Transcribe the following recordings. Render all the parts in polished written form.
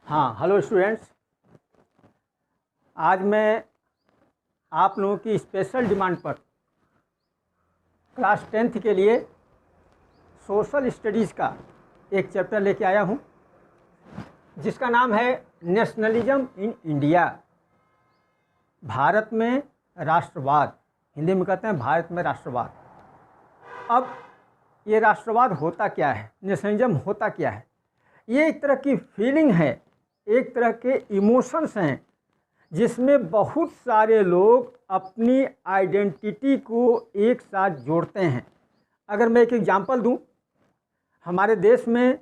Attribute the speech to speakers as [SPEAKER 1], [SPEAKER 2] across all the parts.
[SPEAKER 1] हाँ, hello students. आज मैं आप लोगों की स्पेशल डिमांड पर क्लास 10th के लिए सोशल स्टडीज़ का एक चैप्टर लेके आया हूँ, जिसका नाम है नेशनलिज्म इन इंडिया। भारत में राष्ट्रवाद, हिंदी में कहते हैं भारत में राष्ट्रवाद। अब ये राष्ट्रवाद होता क्या है, नेशनलिज्म होता क्या है? ये एक तरह की फीलिंग है, एक तरह के इमोशंस हैं, जिसमें बहुत सारे लोग अपनी आइडेंटिटी को एक साथ जोड़ते हैं। अगर मैं एक एग्जांपल दूं, हमारे देश में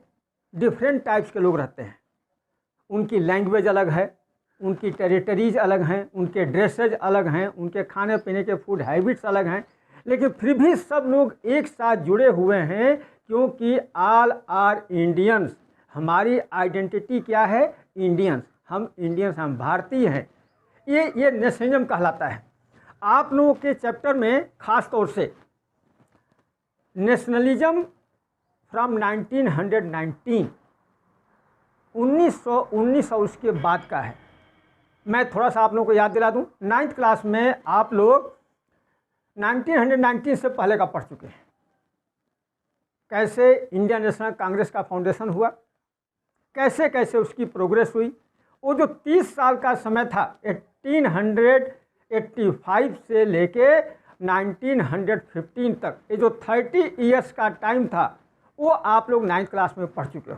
[SPEAKER 1] डिफरेंट टाइप्स के लोग रहते हैं। उनकी लैंग्वेज अलग है, उनकी टेरिटरीज अलग हैं, उनके ड्रेसेज अलग हैं, उनके खाने पीने के फूड हैबिट्स अलग हैं, लेकिन फिर भी सब लोग एक साथ जुड़े हुए हैं, क्योंकि ऑल आर इंडियंस। हमारी आइडेंटिटी क्या है? इंडियंस। हम इंडियंस, हम भारतीय हैं। ये नेशनलिज्म कहलाता है। आप लोगों के चैप्टर में ख़ास तौर से नेशनलिज्म फ्रॉम 1919 1919 और उसके बाद का है। मैं थोड़ा सा आप लोगों को याद दिला दूं, 9th क्लास में आप लोग 1919 से पहले का पढ़ चुके हैं। कैसे इंडियन नेशनल कांग्रेस का फाउंडेशन हुआ, कैसे कैसे उसकी प्रोग्रेस हुई। वो जो 30 साल का समय था, 1885 से लेके 1915 तक, ये जो 30 ईयर्स का टाइम था, वो आप लोग 9th क्लास में पढ़ चुके हो।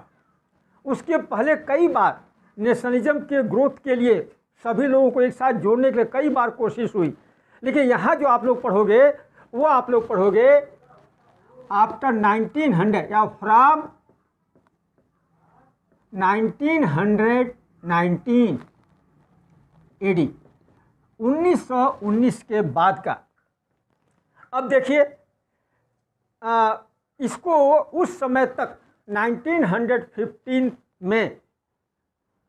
[SPEAKER 1] उसके पहले कई बार नेशनलिज्म के ग्रोथ के लिए सभी लोगों को एक साथ जोड़ने के लिए कई बार कोशिश हुई, लेकिन यहाँ जो आप लोग पढ़ोगे वो आप लोग पढ़ोगे आफ्टर 1900 या फ्रॉम 1919 एडी, 1919 के बाद का। अब देखिए, इसको उस समय तक 1915 में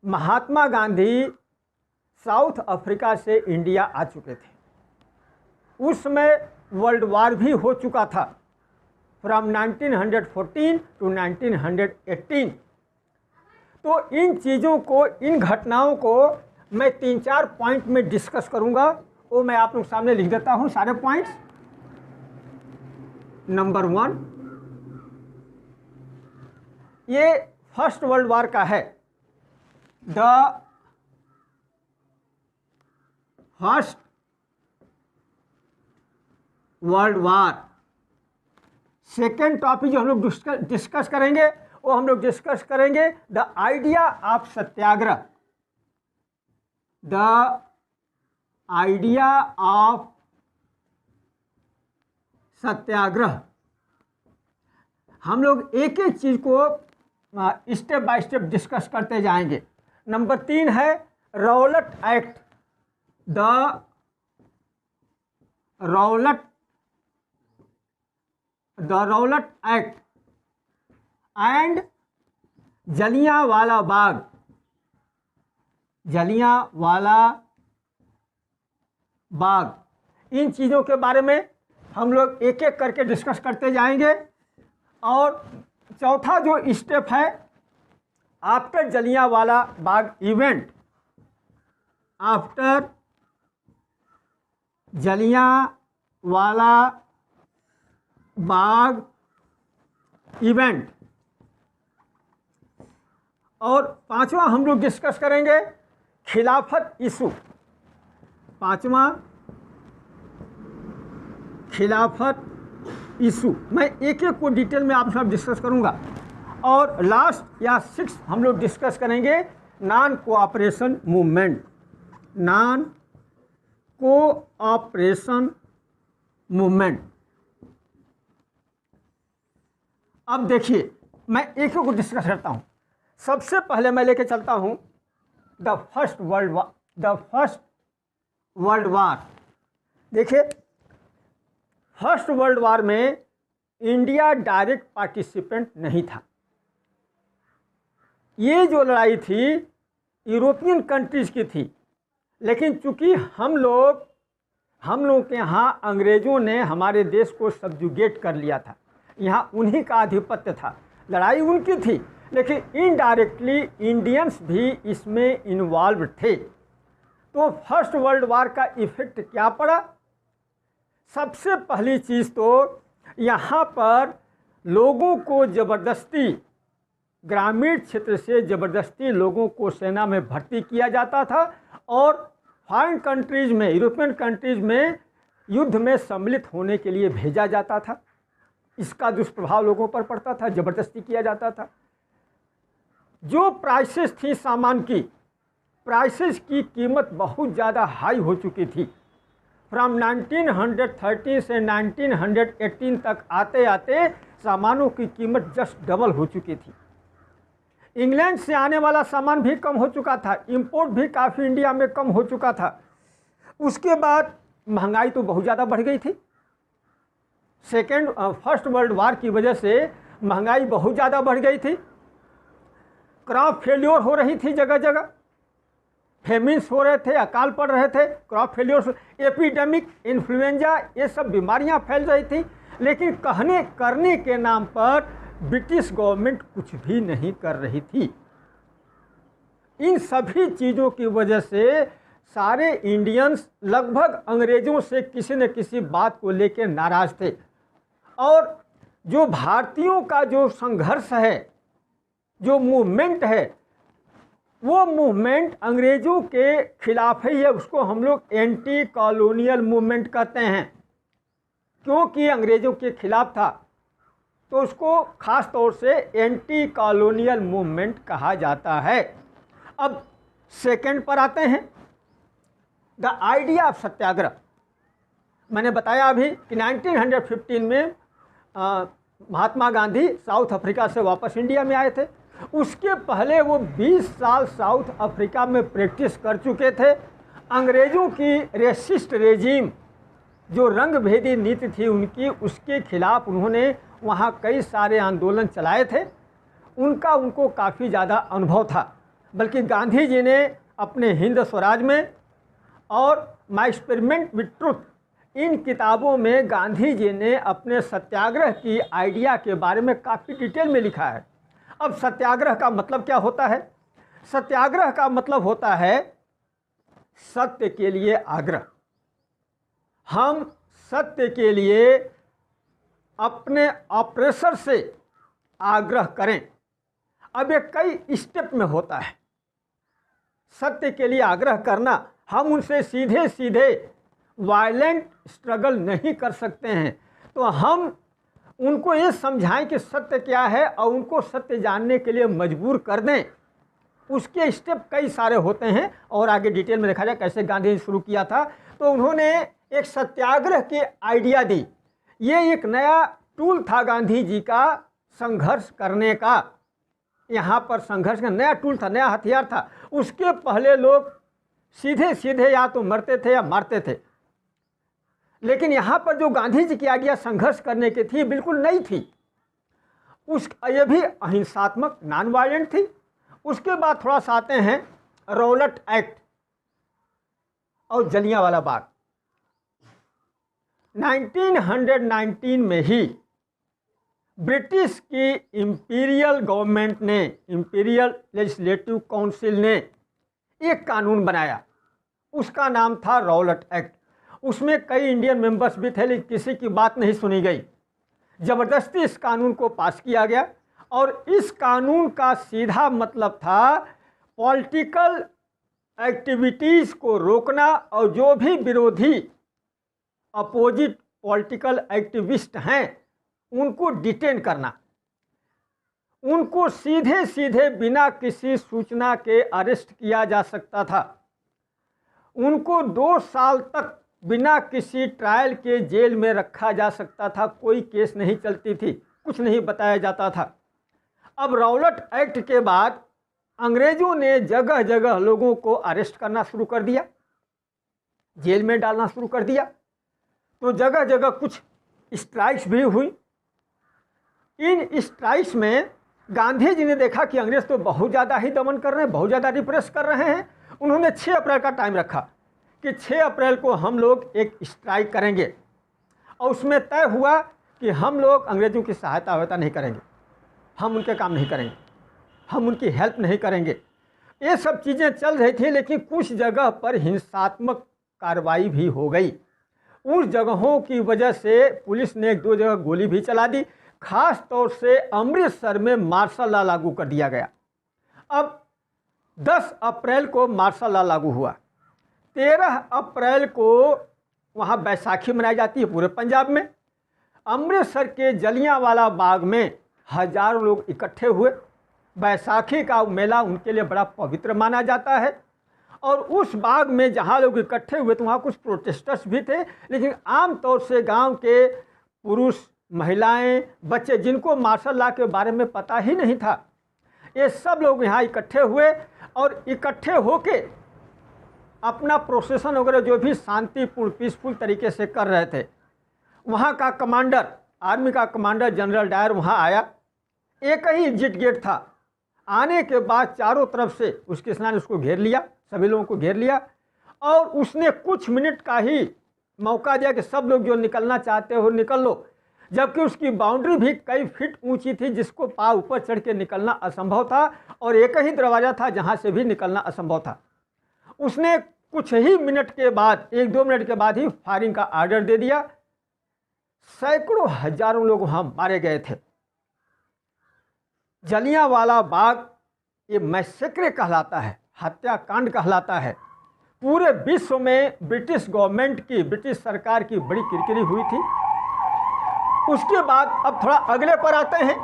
[SPEAKER 1] महात्मा गांधी साउथ अफ्रीका से इंडिया आ चुके थे। उस समय वर्ल्ड वार भी हो चुका था, फ्रॉम 1914 टू 1918। तो इन चीज़ों को, इन घटनाओं को मैं 3-4 पॉइंट में डिस्कस करूंगा। वो मैं आप लोग सामने लिख देता हूं सारे पॉइंट्स। नंबर 1, ये फर्स्ट वर्ल्ड वार का है। The first world war. Second topic जो हम लोग डिस्कस करेंगे, वो हम लोग डिस्कस करेंगे the idea of satyagraha. The idea of satyagraha. हम लोग एक एक चीज को स्टेप बाय स्टेप डिस्कस करते जाएंगे। नंबर 3 है Rowlatt Act. The Rowlatt Act and Jallianwala Bagh. Jallianwala Bagh, इन चीज़ों के बारे में हम लोग एक एक करके डिस्कस करते जाएंगे। और चौथा जो स्टेप है, after Jallianwala Bagh event. After Jallianwala Bagh event. और पांचवा हम लोग डिस्कस करेंगे खिलाफत इशू। पांचवा खिलाफत इशू। मैं एक एक को डिटेल में आप सब डिस्कस करूंगा। और लास्ट या 6 हम लोग डिस्कस करेंगे non cooperation movement. Non cooperation movement. अब देखिए, मैं एक एक को डिस्कस करता हूं। सबसे पहले मैं लेके चलता हूं द फर्स्ट वर्ल्ड वार। देखिए, फर्स्ट वर्ल्ड वार में इंडिया डायरेक्ट पार्टिसिपेंट नहीं था। ये जो लड़ाई थी यूरोपियन कंट्रीज़ की थी, लेकिन चूंकि हम लोग के यहाँ अंग्रेज़ों ने हमारे देश को सब्जुगेट कर लिया था। यहाँ उन्हीं का आधिपत्य था, लड़ाई उनकी थी, लेकिन इनडायरेक्टली इंडियंस भी इसमें इन्वॉल्व थे। तो फर्स्ट वर्ल्ड वार का इफेक्ट क्या पड़ा? सबसे पहली चीज़ तो यहाँ पर लोगों को ज़बरदस्ती, ग्रामीण क्षेत्र से ज़बरदस्ती लोगों को सेना में भर्ती किया जाता था और फॉरेन कंट्रीज़ में, यूरोपियन कंट्रीज़ में युद्ध में सम्मिलित होने के लिए भेजा जाता था। इसका दुष्प्रभाव लोगों पर पड़ता था, ज़बरदस्ती किया जाता था। जो प्राइसेस थी सामान की, प्राइसेस की कीमत बहुत ज़्यादा हाई हो चुकी थी। फ्रॉम 1930 से 1918 तक आते आते सामानों की कीमत जस्ट डबल हो चुकी थी। इंग्लैंड से आने वाला सामान भी कम हो चुका था, इंपोर्ट भी काफ़ी इंडिया में कम हो चुका था। उसके बाद महंगाई तो बहुत ज़्यादा बढ़ गई थी। फर्स्ट वर्ल्ड वार की वजह से महंगाई बहुत ज़्यादा बढ़ गई थी। क्रॉप फेल्योर हो रही थी, जगह जगह फेमिन्स हो रहे थे, अकाल पड़ रहे थे, क्रॉप फेल्योर, एपिडेमिक, इन्फ्लुएंजा, ये सब बीमारियां फैल रही थी। लेकिन करने के नाम पर ब्रिटिश गवर्नमेंट कुछ भी नहीं कर रही थी। इन सभी चीज़ों की वजह से सारे इंडियंस लगभग अंग्रेज़ों से किसी न किसी बात को लेकर नाराज़ थे। और जो भारतीयों का जो संघर्ष है, जो मूवमेंट है, वो मूवमेंट अंग्रेज़ों के खिलाफ ही है। उसको हम लोग एंटी कॉलोनियल मूवमेंट कहते हैं। क्योंकि अंग्रेज़ों के खिलाफ था तो उसको ख़ास तौर से एंटी कॉलोनियल मूवमेंट कहा जाता है। अब सेकंड पर आते हैं, द आइडिया ऑफ सत्याग्रह। मैंने बताया अभी कि 1915 में महात्मा गांधी साउथ अफ्रीका से वापस इंडिया में आए थे। उसके पहले वो 20 साल साउथ अफ्रीका में प्रैक्टिस कर चुके थे। अंग्रेज़ों की रेसिस्ट रेजिम, जो रंग भेदी नीति थी उनकी, उसके खिलाफ उन्होंने वहाँ कई सारे आंदोलन चलाए थे। उनको काफ़ी ज़्यादा अनुभव था। बल्कि गांधी जी ने अपने हिंद स्वराज में और माय एक्सपेरिमेंट विद ट्रुथ, इन किताबों में गांधी जी ने अपने सत्याग्रह की आइडिया के बारे में काफ़ी डिटेल में लिखा है। अब सत्याग्रह का मतलब क्या होता है? सत्याग्रह का मतलब होता है सत्य के लिए आग्रह। हम सत्य के लिए अपने ऑपरेसर से आग्रह करें। अब ये कई स्टेप में होता है। सत्य के लिए आग्रह करना, हम उनसे सीधे सीधे वायलेंट स्ट्रगल नहीं कर सकते हैं। तो हम उनको ये समझाएं कि सत्य क्या है और उनको सत्य जानने के लिए मजबूर कर दें। उसके स्टेप कई सारे होते हैं और आगे डिटेल में देखा जाए कैसे गांधी ने शुरू किया था। तो उन्होंने एक सत्याग्रह की आइडिया दी। ये एक नया टूल था गांधी जी का संघर्ष करने का। यहाँ पर संघर्ष का नया टूल था, नया हथियार था। उसके पहले लोग सीधे सीधे या तो मरते थे या मारते थे। लेकिन यहाँ पर जो गांधी जी की आइडिया संघर्ष करने की थी, बिल्कुल नई थी। ये भी अहिंसात्मक, नॉन वायलेंट थी। उसके बाद थोड़ा सा आते हैं रौलट एक्ट और जलियांवाला बाग। 1919 में ही ब्रिटिश की इंपीरियल गवर्नमेंट ने, इंपीरियल लेजिस्लेटिव काउंसिल ने एक कानून बनाया। उसका नाम था रौलट एक्ट। उसमें कई इंडियन मेंबर्स भी थे, लेकिन किसी की बात नहीं सुनी गई। ज़बरदस्ती इस कानून को पास किया गया और इस कानून का सीधा मतलब था पॉलिटिकल एक्टिविटीज़ को रोकना और जो भी विरोधी अपोजिट पॉलिटिकल एक्टिविस्ट हैं उनको डिटेन करना। उनको सीधे सीधे बिना किसी सूचना के अरेस्ट किया जा सकता था। उनको 2 साल तक बिना किसी ट्रायल के जेल में रखा जा सकता था। कोई केस नहीं चलती थी, कुछ नहीं बताया जाता था। अब रौलट एक्ट के बाद अंग्रेज़ों ने जगह जगह लोगों को अरेस्ट करना शुरू कर दिया, जेल में डालना शुरू कर दिया। तो जगह जगह कुछ स्ट्राइक्स भी हुई। इन स्ट्राइक्स में गांधी जी ने देखा कि अंग्रेज़ तो बहुत ज़्यादा ही दमन कर रहे हैं, बहुत ज़्यादा रिप्रेस कर रहे हैं। उन्होंने 6 अप्रैल का टाइम रखा कि 6 अप्रैल को हम लोग एक स्ट्राइक करेंगे। और उसमें तय हुआ कि हम लोग अंग्रेज़ों की सहायता नहीं करेंगे, हम उनके काम नहीं करेंगे। हम उनकी हेल्प नहीं करेंगे। ये सब चीज़ें चल रही थी, लेकिन कुछ जगह पर हिंसात्मक कार्रवाई भी हो गई। उस जगहों की वजह से पुलिस ने 1-2 जगह गोली भी चला दी। खास तौर से अमृतसर में मार्शल लॉ लागू कर दिया गया। अब 10 अप्रैल को मार्शल लॉ लागू हुआ। 13 अप्रैल को वहाँ बैसाखी मनाई जाती है पूरे पंजाब में। अमृतसर के जलियांवाला बाग में हजारों लोग इकट्ठे हुए। बैसाखी का मेला उनके लिए बड़ा पवित्र माना जाता है। और उस बाग में जहाँ लोग इकट्ठे हुए तो वहाँ कुछ प्रोटेस्टर्स भी थे, लेकिन आम तौर से गांव के पुरुष, महिलाएं, बच्चे, जिनको मार्शल लॉ के बारे में पता ही नहीं था, ये सब लोग यहाँ इकट्ठे हुए और इकट्ठे होके अपना प्रोसेशन वगैरह जो भी शांतिपूर्ण पीसफुल तरीके से कर रहे थे। वहाँ का कमांडर, आर्मी का कमांडर जनरल डायर वहाँ आया। एक ही एग्जिट गेट था। आने के बाद चारों तरफ से उसके सेना ने उसको घेर लिया, सभी लोगों को घेर लिया, और उसने कुछ मिनट का ही मौका दिया कि सब लोग जो निकलना चाहते हो निकल लो। जबकि उसकी बाउंड्री भी कई फीट ऊंची थी, जिसको पाँव ऊपर चढ़ के निकलना असंभव था, और एक ही दरवाज़ा था जहाँ से भी निकलना असंभव था। उसने कुछ ही मिनट के बाद, 1-2 मिनट के बाद ही फायरिंग का आर्डर दे दिया। सैकड़ों हजारों लोग वहाँ मारे गए थे। जलियांवाला बाग ये मैसेक्रे कहलाता है, हत्याकांड कहलाता है। पूरे विश्व में ब्रिटिश गवर्नमेंट की, ब्रिटिश सरकार की बड़ी किरकिरी हुई थी। उसके बाद अब थोड़ा अगले पर आते हैं।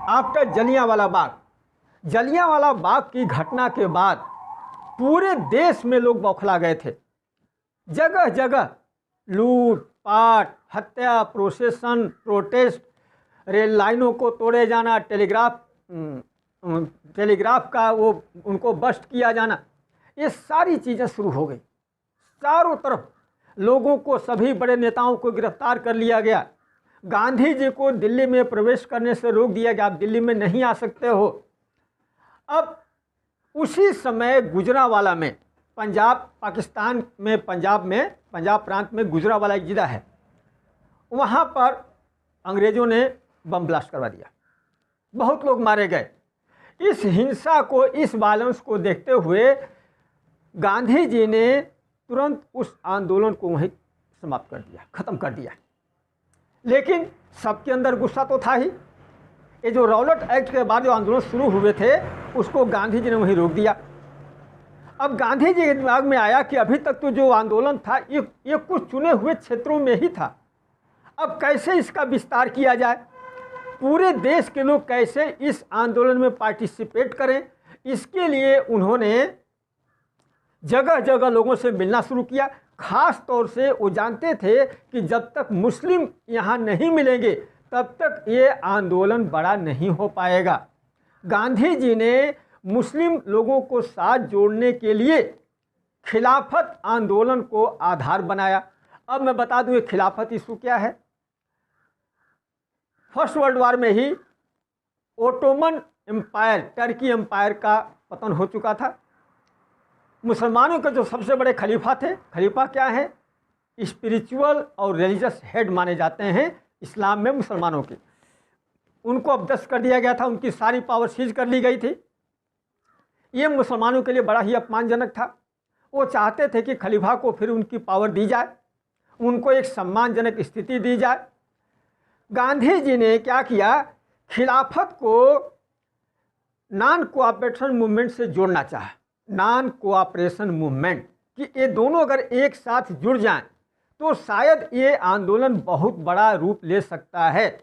[SPEAKER 1] आफ्टर जलियांवाला बाग, जलियांवाला बाग की घटना के बाद पूरे देश में लोग बौखला गए थे। जगह जगह लूट पाट, हत्या, प्रोसेसन, प्रोटेस्ट, रेल लाइनों को तोड़े जाना, टेलीग्राफ का वो उनको बस्ट किया जाना, ये सारी चीज़ें शुरू हो गई। चारों तरफ लोगों को, सभी बड़े नेताओं को गिरफ्तार कर लिया गया। गांधी जी को दिल्ली में प्रवेश करने से रोक दिया गया, आप दिल्ली में नहीं आ सकते हो। अब उसी समय गुजरांवाला में, पंजाब, पाकिस्तान में पंजाब प्रांत में गुजरांवाला एक जिला है, वहाँ पर अंग्रेज़ों ने बम ब्लास्ट करवा दिया। बहुत लोग मारे गए। इस हिंसा को, इस वायलेंस को देखते हुए गांधी जी ने तुरंत उस आंदोलन को वहीं समाप्त कर दिया, ख़त्म कर दिया। लेकिन सबके अंदर गुस्सा तो था ही। ये जो रॉलेट एक्ट के बाद जो आंदोलन शुरू हुए थे, उसको गांधी जी ने वहीं रोक दिया। अब गांधी जी के दिमाग में आया कि अभी तक तो जो आंदोलन था ये कुछ चुने हुए क्षेत्रों में ही था। अब कैसे इसका विस्तार किया जाए, पूरे देश के लोग कैसे इस आंदोलन में पार्टिसिपेट करें, इसके लिए उन्होंने जगह जगह लोगों से मिलना शुरू किया। खास तौर से वो जानते थे कि जब तक मुस्लिम यहाँ नहीं मिलेंगे तब तक ये आंदोलन बड़ा नहीं हो पाएगा। गांधी जी ने मुस्लिम लोगों को साथ जोड़ने के लिए खिलाफत आंदोलन को आधार बनाया। अब मैं बता दूं ये खिलाफत इशू क्या है। फर्स्ट वर्ल्ड वॉर में ही ओटोमन एम्पायर, टर्की एम्पायर का पतन हो चुका था। मुसलमानों के जो सबसे बड़े खलीफा थे, खलीफा क्या है, स्पिरिचुअल और रिलीजियस हेड माने जाते हैं इस्लाम में मुसलमानों के, उनको अबदस्त कर दिया गया था, उनकी सारी पावर सीज कर ली गई थी। ये मुसलमानों के लिए बड़ा ही अपमानजनक था। वो चाहते थे कि खलीफा को फिर उनकी पावर दी जाए, उनको एक सम्मानजनक स्थिति दी जाए। गांधी जी ने क्या किया, खिलाफत को नॉन कोऑपरेशन मूवमेंट से जोड़ना चाहा। नॉन कोऑपरेशन मूवमेंट कि ये दोनों अगर एक साथ जुड़ जाएं तो शायद ये आंदोलन बहुत बड़ा रूप ले सकता है।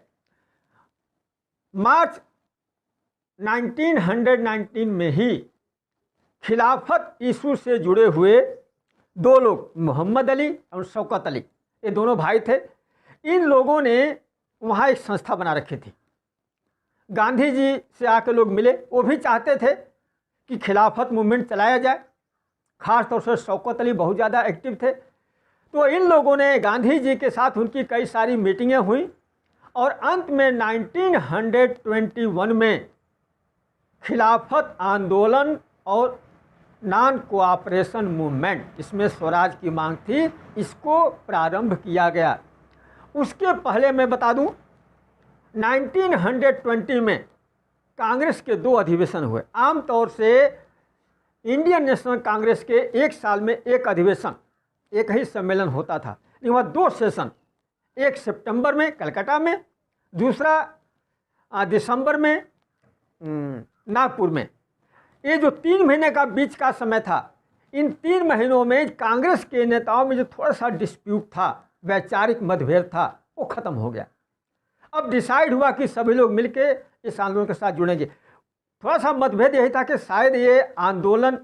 [SPEAKER 1] मार्च 1919 में ही खिलाफत इशू से जुड़े हुए 2 लोग, मोहम्मद अली और शौकत अली, ये दोनों भाई थे। इन लोगों ने वहाँ एक संस्था बना रखी थी। गांधी जी से आके लोग मिले, वो भी चाहते थे कि खिलाफत मूवमेंट चलाया जाए। खास तौर से शौकत अली बहुत ज़्यादा एक्टिव थे। तो इन लोगों ने गांधी जी के साथ उनकी कई सारी मीटिंगें हुई और अंत में 1921 में खिलाफत आंदोलन और नॉन कोऑपरेशन मूवमेंट, इसमें स्वराज की मांग थी, इसको प्रारंभ किया गया। उसके पहले मैं बता दूं 1920 में कांग्रेस के 2 अधिवेशन हुए। आमतौर से इंडियन नेशनल कांग्रेस के 1 साल में 1 अधिवेशन, एक ही सम्मेलन होता था, लेकिन वहाँ 2 सेशन, एक सितंबर में कलकत्ता में, दूसरा दिसंबर में नागपुर में। ये जो 3 महीने का बीच का समय था, इन 3 महीनों में कांग्रेस के नेताओं में जो थोड़ा सा डिस्प्यूट था, वैचारिक मतभेद था, वो ख़त्म हो गया। अब डिसाइड हुआ कि सभी लोग मिलकर इस आंदोलन के साथ जुड़ेंगे। थोड़ा सा मतभेद यही था कि शायद ये आंदोलन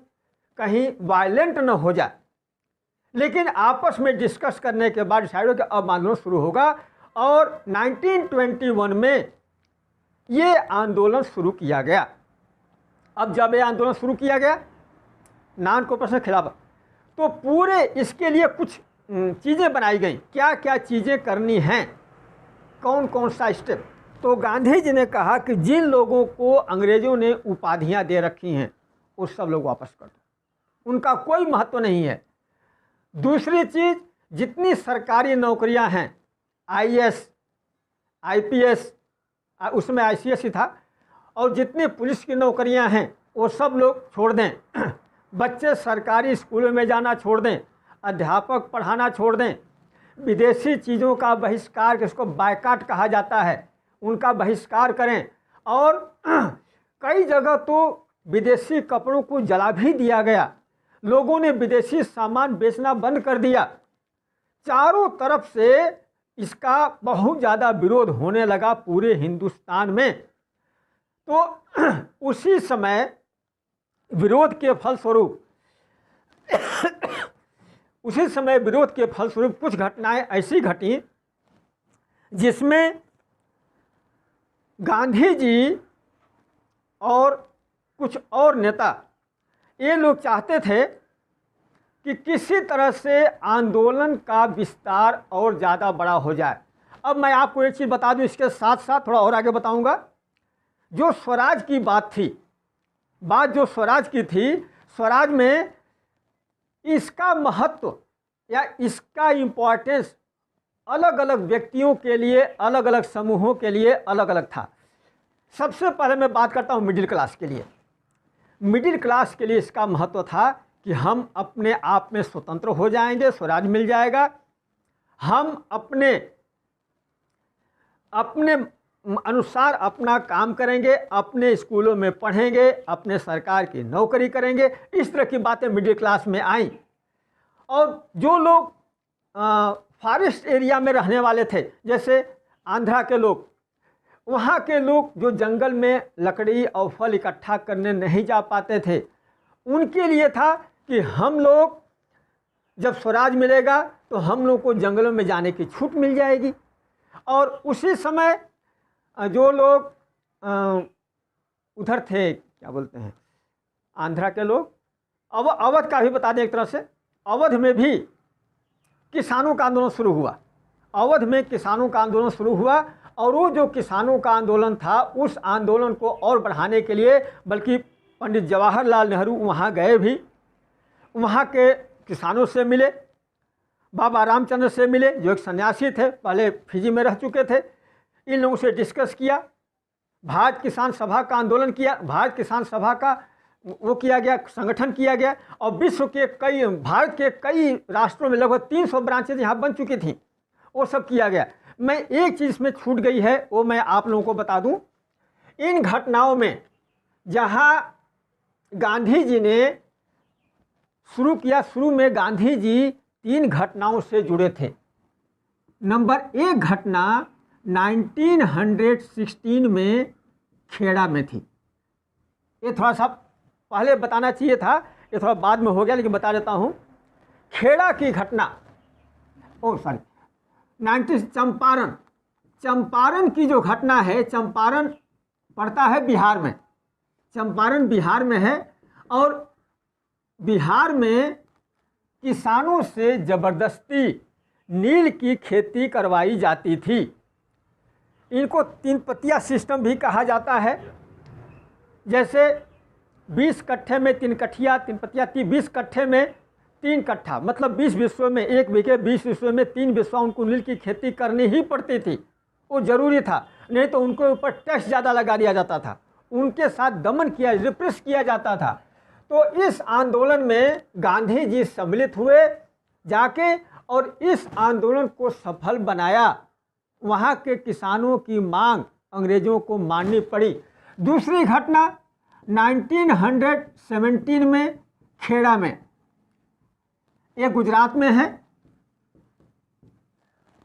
[SPEAKER 1] कहीं वायलेंट न हो जाए, लेकिन आपस में डिस्कस करने के बाद डिसाइड हो कि अब आंदोलन शुरू होगा। और 1921 में ये आंदोलन शुरू किया गया। अब जब ये आंदोलन शुरू किया गया नॉन कोऑपरेशन के खिलाफ, तो पूरे इसके लिए कुछ चीज़ें बनाई गई। क्या क्या चीज़ें करनी हैं, कौन कौन सा स्टेप। तो गांधी जी ने कहा कि जिन लोगों को अंग्रेज़ों ने उपाधियां दे रखी हैं वो सब लोग वापस कर दो, उनका कोई महत्व नहीं है। दूसरी चीज़, जितनी सरकारी नौकरियां हैं, IAS, IPS, उसमें ICS ही था, और जितनी पुलिस की नौकरियां हैं वो सब लोग छोड़ दें। बच्चे सरकारी स्कूलों में जाना छोड़ दें, अध्यापक पढ़ाना छोड़ दें, विदेशी चीज़ों का बहिष्कार, जिसको बायकाट कहा जाता है, उनका बहिष्कार करें। और कई जगह तो विदेशी कपड़ों को जला भी दिया गया, लोगों ने विदेशी सामान बेचना बंद कर दिया। चारों तरफ से इसका बहुत ज़्यादा विरोध होने लगा पूरे हिंदुस्तान में। तो उसी समय विरोध के फलस्वरूप कुछ घटनाएं ऐसी घटी जिसमें गांधी जी और कुछ और नेता, ये लोग चाहते थे कि किसी तरह से आंदोलन का विस्तार और ज़्यादा बड़ा हो जाए। अब मैं आपको एक चीज़ बता दूं, इसके साथ साथ थोड़ा और आगे बताऊंगा। जो स्वराज की बात थी, जो स्वराज की थी, स्वराज में इसका महत्व या इसका इम्पोर्टेंस अलग अलग व्यक्तियों के लिए, अलग अलग समूहों के लिए अलग अलग था। सबसे पहले मैं बात करता हूँ मिडिल क्लास के लिए। मिडिल क्लास के लिए इसका महत्व था कि हम अपने आप में स्वतंत्र हो जाएंगे, स्वराज मिल जाएगा, हम अपने अनुसार अपना काम करेंगे, अपने स्कूलों में पढ़ेंगे, अपने सरकार की नौकरी करेंगे। इस तरह की बातें मिडिल क्लास में आई। और जो लोग फॉरेस्ट एरिया में रहने वाले थे, जैसे आंध्रा के लोग, वहाँ के लोग जो जंगल में लकड़ी और फल इकट्ठा करने नहीं जा पाते थे, उनके लिए था कि हम लोग जब स्वराज मिलेगा तो हम लोग को जंगलों में जाने की छूट मिल जाएगी। और उसी समय जो लोग उधर थे, क्या बोलते हैं, आंध्रा के लोग, अवध का भी बता दें एक तरह से, अवध में भी किसानों का आंदोलन शुरू हुआ। अवध में किसानों का आंदोलन शुरू हुआ, और वो जो किसानों का आंदोलन था, उस आंदोलन को और बढ़ाने के लिए बल्कि पंडित जवाहरलाल नेहरू वहाँ गए भी, वहाँ के किसानों से मिले, बाबा रामचंद्र से मिले जो एक सन्यासी थे, पहले फिजी में रह चुके थे। इन लोगों से डिस्कस किया, भारत किसान सभा का आंदोलन किया, भारत किसान सभा का वो किया गया, संगठन किया गया। और विश्व के कई, भारत के कई राष्ट्रों में लगभग 300 ब्रांचेज यहाँ बन चुकी थी, वो सब किया गया। मैं एक चीज़ में छूट गई है, वो मैं आप लोगों को बता दूं। इन घटनाओं में जहाँ गांधी जी ने शुरू किया, शुरू में गांधी जी 3 घटनाओं से जुड़े थे। नंबर 1 घटना 1916 में खेड़ा में थी। ये थोड़ा सा पहले बताना चाहिए था, ये थोड़ा बाद में हो गया, लेकिन बता देता हूँ। खेड़ा की घटना, चंपारण की जो घटना है, चंपारण पड़ता है बिहार में, चंपारण बिहार में है। और बिहार में किसानों से ज़बरदस्ती नील की खेती करवाई जाती थी। इनको 3 पतिया सिस्टम भी कहा जाता है। जैसे 20 कट्ठे में 3 कट्ठिया, 3 पतिया, 20 कट्ठे में 3 कट्ठा, मतलब 20 बिस्सों में 1 बीघे, 20 बिस्सों में 3 बिस्सा उनको नील की खेती करनी ही पड़ती थी। वो ज़रूरी था, नहीं तो उनके ऊपर टैक्स ज़्यादा लगा दिया जाता था। उनके साथ दमन किया, रिप्रेस किया जाता था। तो इस आंदोलन में गांधी जी सम्मिलित हुए जाके और इस आंदोलन को सफल बनाया। वहाँ के किसानों की मांग अंग्रेजों को माननी पड़ी। दूसरी घटना 1917 में खेड़ा में, ये गुजरात में है।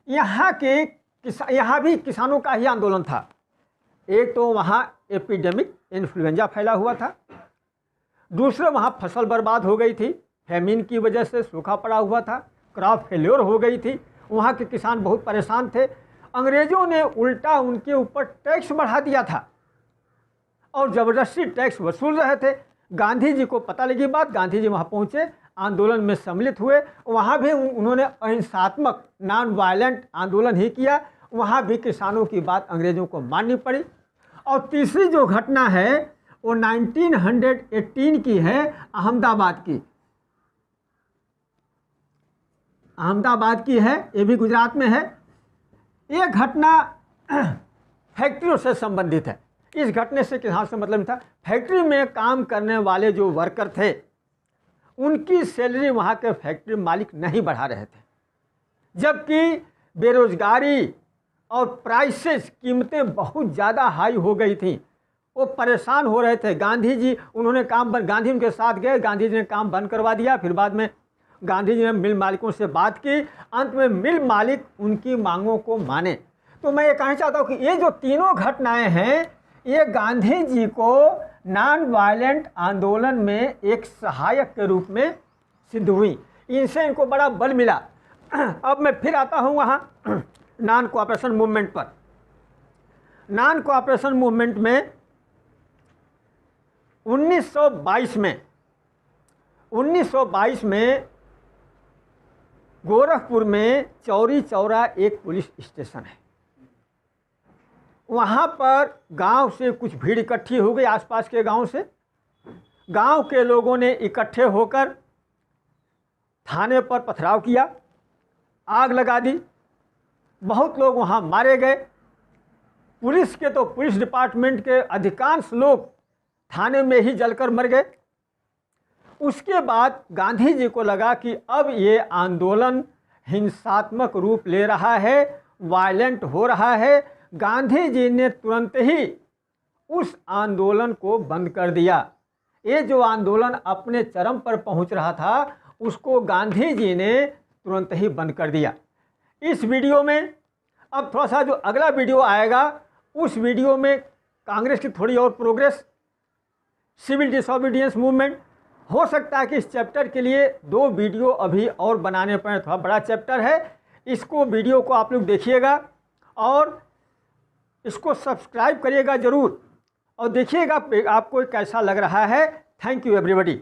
[SPEAKER 1] यहाँ भी किसानों का ही आंदोलन था। एक तो वहाँ एपिडेमिक इन्फ्लुएंजा फैला हुआ था, दूसरे वहाँ फसल बर्बाद हो गई थी, फेमिन की वजह से सूखा पड़ा हुआ था, क्रॉप फेल्योर हो गई थी, वहाँ के किसान बहुत परेशान थे। अंग्रेज़ों ने उल्टा उनके ऊपर टैक्स बढ़ा दिया था और ज़बरदस्ती टैक्स वसूल रहे थे। गांधी जी को पता लगी बात, गांधी जी वहाँ पहुँचे, आंदोलन में सम्मिलित हुए। वहाँ भी उन्होंने अहिंसात्मक नॉन वायलेंट आंदोलन ही किया। वहाँ भी किसानों की बात अंग्रेज़ों को माननी पड़ी। और तीसरी जो घटना है वो 1918 की है, अहमदाबाद की। अहमदाबाद की है, ये भी गुजरात में है। ये घटना फैक्ट्रियों से संबंधित है। इस घटने से किसान से मतलब नहीं था। फैक्ट्री में काम करने वाले जो वर्कर थे उनकी सैलरी वहाँ के फैक्ट्री मालिक नहीं बढ़ा रहे थे, जबकि बेरोजगारी और प्राइसेस, कीमतें बहुत ज़्यादा हाई हो गई थी। वो परेशान हो रहे थे। गांधी जी गांधी उनके साथ गए, गांधी जी ने काम बंद करवा दिया। फिर बाद में गांधी जी ने मिल मालिकों से बात की, अंत में मिल मालिक उनकी मांगों को माने। तो मैं ये कहना चाहता हूँ कि ये जो तीनों घटनाएं हैं, ये गांधी जी को नॉन वायलेंट आंदोलन में एक सहायक के रूप में सिद्ध हुई। इनसे इनको बड़ा बल मिला। अब मैं फिर आता हूँ वहाँ नॉन कोऑपरेशन मूवमेंट पर। नॉन कोऑपरेशन मूवमेंट में 1922 में गोरखपुर में चौरी चौरा एक पुलिस स्टेशन है। वहाँ पर गांव से कुछ भीड़ इकट्ठी हो गई, आसपास के गांव से। गांव के लोगों ने इकट्ठे होकर थाने पर पथराव किया, आग लगा दी, बहुत लोग वहाँ मारे गए। पुलिस डिपार्टमेंट के अधिकांश लोग थाने में ही जलकर मर गए। उसके बाद गांधी जी को लगा कि अब ये आंदोलन हिंसात्मक रूप ले रहा है, वायलेंट हो रहा है। गांधी जी ने तुरंत ही उस आंदोलन को बंद कर दिया। ये जो आंदोलन अपने चरम पर पहुंच रहा था, उसको गांधी जी ने तुरंत ही बंद कर दिया। इस वीडियो में अब थोड़ा सा जो अगला वीडियो आएगा, उस वीडियो में कांग्रेस की थोड़ी और प्रोग्रेस, सिविल डिसोबीडियंस मूवमेंट। हो सकता है कि इस चैप्टर के लिए 2 वीडियो अभी और बनाने पड़े, थोड़ा बड़ा चैप्टर है। इसको वीडियो को आप लोग देखिएगा और इसको सब्सक्राइब करिएगा ज़रूर, और देखिएगा आपको कैसा लग रहा है। Thank you everybody.